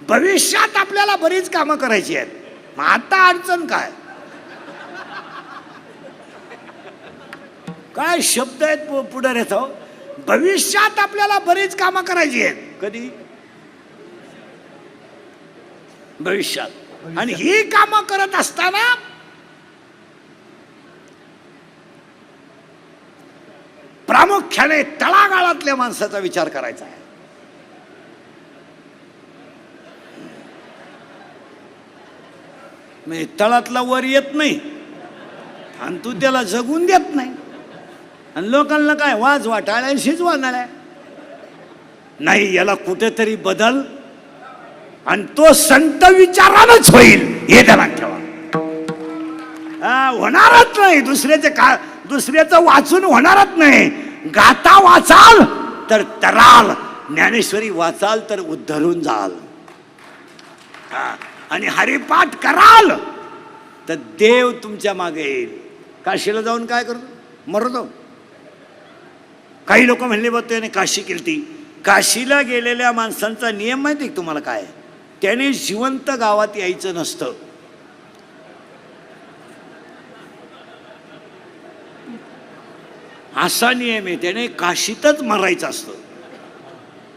भविष्यात आपल्याला बरीच कामं करायची आहेत. मग आता अडचण काय? काय शब्द आहेत पुढे येतो. भविष्यात आपल्याला बरीच कामं करायची आहेत. कधी? भविष्यात. आणि ही कामं करत असताना प्रामुख्याने तळागाळातल्या माणसाचा विचार करायचा आहे. म्हणजे तळातला वर येत नाही आणि तू त्याला जगून देत नाही. आणि लोकांना काय वाज वाटाळ्या शिजवानाळ्या नाही. याला कुठेतरी बदल आणि तो संत विचारानच होईल हे त्याला ठेवा. होणारच नाही. दुसऱ्याचं वाचून होणारच नाही. गाता वाचाल तर तराल, ज्ञानेश्वरी वाचाल तर उद्धरून जाल. आणि हरिपाठ कराल तर देव तुमच्या मागे येईल. काशीला जाऊन काय करतो? मरतो. काही लोक म्हणले बघ त्याने काशी केलती. काशीला गेलेल्या माणसांचा नियम माहिती आहे तुम्हाला काय? त्याने जिवंत गावात यायचं नसतं. असा नियम आहे. त्याने काशीतच मरायचं असतं.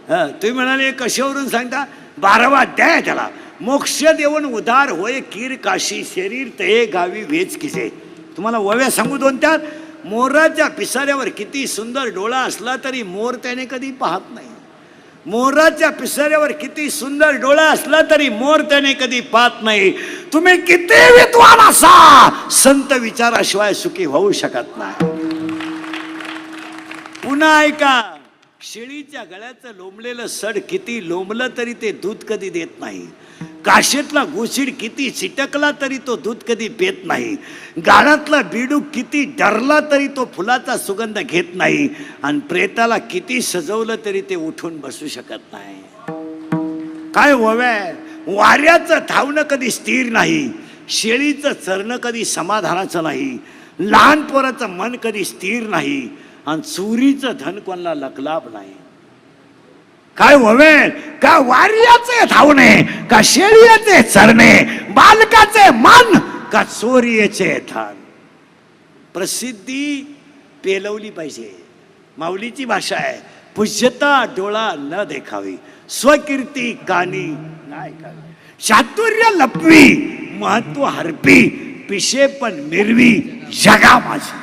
तुम्ही म्हणाले कशावरून सांगता? 12वा अध्याय आहे त्याला. मोक्ष देऊन उदार होय कीर काशी, शरीर तये गावी वेच किसे. तुम्हाला वव्या सांगू दोन त्यात. मोराच्या पिसाऱ्यावर किती सुंदर डोळा असला तरी मोर त्याने कधी पाहत नाही. मोराच्या पिसाऱ्यावर किती सुंदर डोळा असला तरी मोर त्याने कधी पाहत नाही. तुम्ही किती विद्वान असा, संत विचाराशिवाय सुखी होऊ शकत नाही. पुन्हा ऐका. शेळीच्या गळ्याचं लोंबलेलं सड किती लोंबलं तरी ते दूध कधी देत नाही. काशीतला गोशीड किती चिटकला तरी तो दूध कधी पेत नाही. गाळातला बिडूक किती डरला तरी तो फुलाचा सुगंध घेत नाही. आणि प्रेताला किती सजवलं तरी ते उठून बसू शकत नाही. काय व्हाव्या? वाऱ्याचं धावणं कधी स्थिर नाही. शेळीचं चरणं कधी समाधानाचं नाही. लहान पोराचं मन कधी स्थिर नाही. आणि चोरीचं धन कोणाला लकलाभ नाही. काय व्हावे? का वार्याचे धावणे, का शेळीचे चरणे, बालकाचे मन, का चोरीचे धन. प्रसिद्धी पेलवली पाहिजे. माऊलीची भाषा आहे. पूज्यता डोळा न देखावी, स्वकीर्ती कानी नाही ऐकावी. चातुर्य लपवी, महत्व हरपी, पिशे पण मिरवी जगा माझी.